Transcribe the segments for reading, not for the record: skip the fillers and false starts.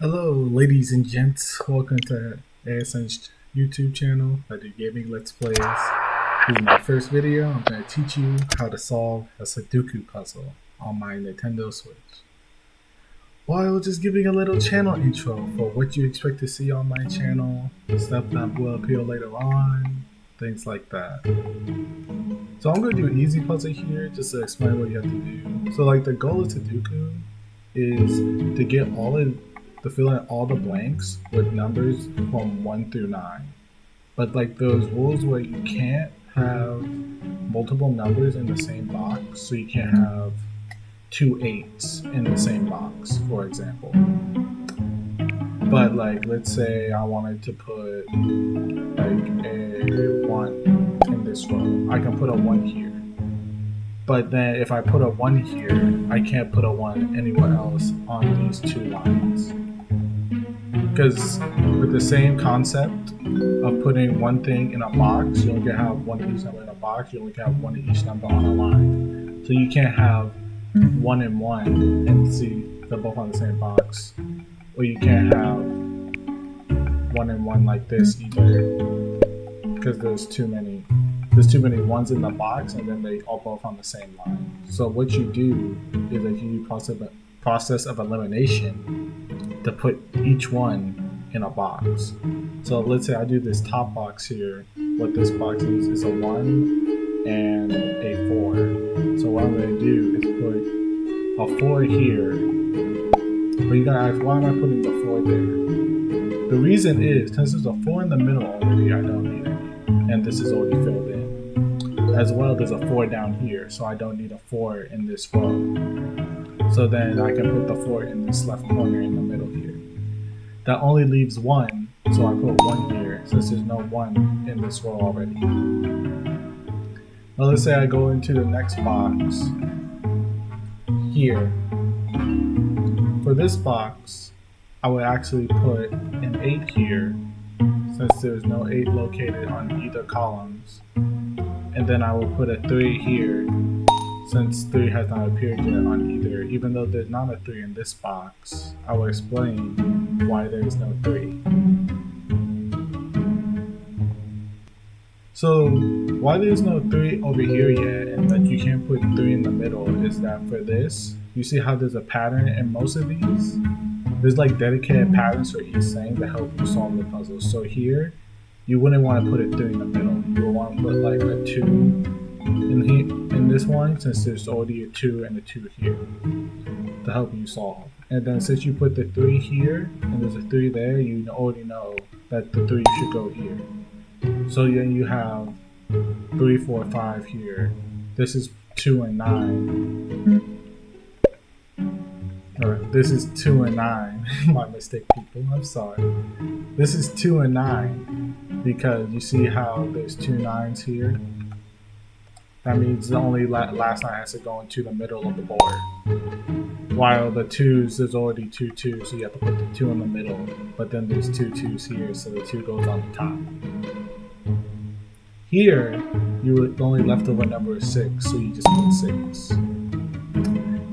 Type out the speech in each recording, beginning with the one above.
Hello, ladies and gents. Welcome to ASN's YouTube channel. I do gaming let's plays. This is my first video. I'm going to teach you how to solve a Sudoku puzzle on my Nintendo Switch, while just giving a little channel intro for what you expect to see on my channel, stuff that will appear later on, things like that. So I'm going to do an easy puzzle here just to explain what you have to do. So like the goal of Sudoku is to get to fill in all the blanks with numbers from 1 through 9. But like those rules where you can't have multiple numbers in the same box, so you can't have two 8s in the same box, for example. But like, let's say I wanted to put like a 1 in this row. I can put a 1 here. But then if I put a 1 here, I can't put a 1 anywhere else on these two lines. Because with the same concept of putting one thing in a box, you only can have one of each number in a box, you only can have one of each number on a line. So you can't have 1 and 1 and see they're both on the same box. Or you can't have 1 and 1 like this either, because there's too many ones in the box and then they all both on the same line. So what you do is that you use process of elimination to put each one in a box. So let's say I do this top box here. What this box is a 1 and a 4. So what I'm going to do is put a 4 here. But you gotta ask, why am I putting the 4 there? The reason is, since there's a 4 in the middle already, I don't need any. And this is already filled in. As well, there's a 4 down here, so I don't need a 4 in this row. So then I can put the 4 in this left corner in the middle here. That only leaves 1, so I put 1 here, since there's no 1 in this row already. Now let's say I go into the next box here. For this box, I would actually put an 8 here, since there's no 8 located on either columns. And then I will put a 3 here, since 3 has not appeared yet on either. Even though there's not a 3 in this box, I will explain why there is no 3. So why there's no 3 over here yet and that you can't put 3 in the middle is that for this, you see how there's a pattern in most of these? There's like dedicated patterns for each thing to help you solve the puzzle. So here, you wouldn't want to put a 3 in the middle. You would want to put like a 2 in this one, since there's already a 2 and a 2 here to help you solve. And then since you put the 3 here and there's a 3 there, you already know that the 3 should go here. So then you have 3, 4, 5 here. This is 2 and 9. Or this is 2 and 9. My mistake, people. I'm sorry. This is 2 and 9 because you see how there's 2 9s here. That means the only last 9 has to go into the middle of the board. While the 2s, there's already 2 2s, so you have to put the 2 in the middle. But then there's 2 2s here, so the 2 goes on the top. Here, you only left over number 6, so you just put 6.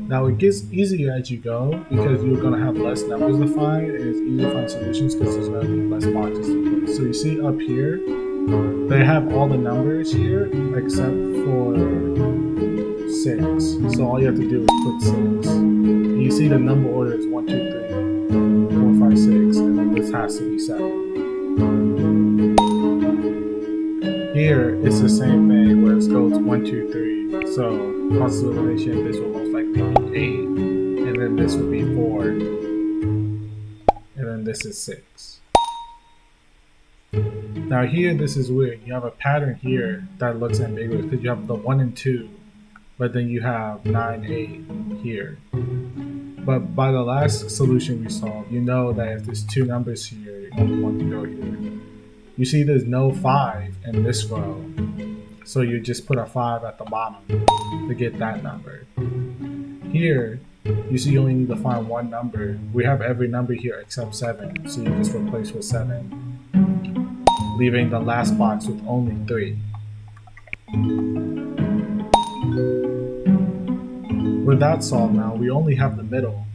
Now it gets easier as you go because you're going to have less numbers to find, and it's easier to find solutions because there's going to be less boxes to put. So you see up here, they have all the numbers here except for 6. So all you have to do is put 6. And you see the number order is 1, 2, 3, 4, 5, 6, and then this has to be 7. Here, it's the same thing where it goes 1, 2, 3. So process of elimination, this will most likely be 8, and then this would be 4, and then this is 6. Now here, this is weird. You have a pattern here that looks ambiguous because you have the 1 and 2, but then you have 9, 8 here. But by the last solution we solved, you know that if there's 2 numbers here, only 1 can go here. You see there's no 5 in this row, so you just put a 5 at the bottom to get that number. Here, you see you only need to find one number. We have every number here except 7, so you just replace with 7, leaving the last box with only 3. With that solved now, we only have the middle,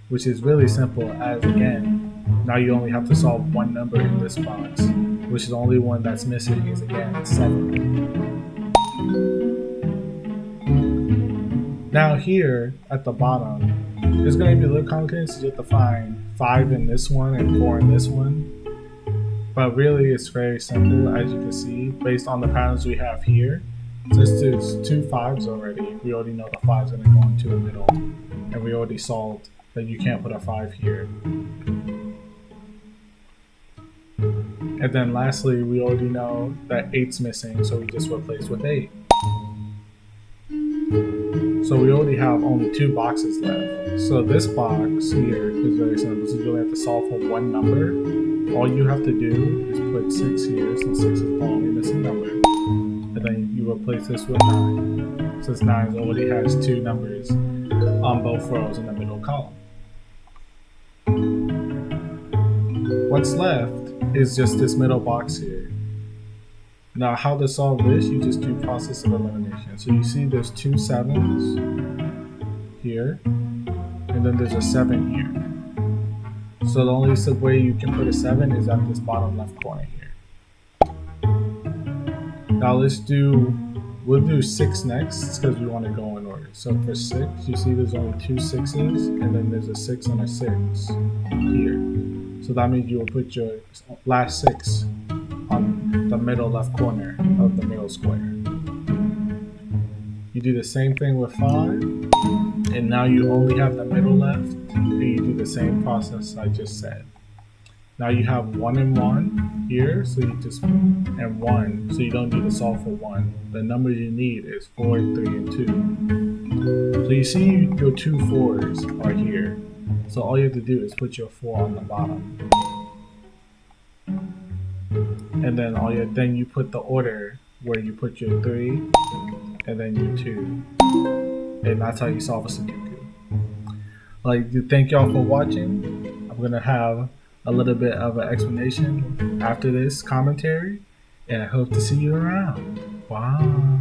which is really simple as, again, Now you only have to solve one number in this box, which is the only one that's missing is again 7. Now here at the bottom, it's going to be a little complicated, so you have to find 5 in this one and 4 in this one. But really it's very simple, as you can see, based on the patterns we have here. Since there's 2 5s already, we already know the 5's going to go into the middle. And we already solved that you can't put a 5 here. And then lastly, we already know that 8's missing, so we just replace with 8. So we already have only 2 boxes left. So this box here is very simple. So you only have to solve for one number. All you have to do is put 6 here, since 6 is the only missing number. And then you replace this with 9, since 9 already has 2 numbers on both rows in the middle column. What's left is just this middle box here. Now how to solve this, you just do process of elimination. So you see there's 2 7's here, and then there's a 7 here. So the only way you can put a 7 is at this bottom left corner here. Now we'll do 6 next, because we want to go in order. So for 6, you see there's only 2 6's, and then there's a 6 and a 6 here. So that means you will put your last 6 on the middle left corner of the middle square. You do the same thing with 5, and now you only have the middle left, and you do the same process I just said. Now you have 1 and 1 here, so you just, and 1, so you don't need to solve for 1. The number you need is 4, 3, and 2. So you see your 2 4's are here. So all you have to do is put your 4 on the bottom. And then then you put the order where you put your 3 and then your 2. And that's how you solve a Sudoku. Thank y'all for watching. I'm gonna have a little bit of an explanation after this commentary, and I hope to see you around. Bye.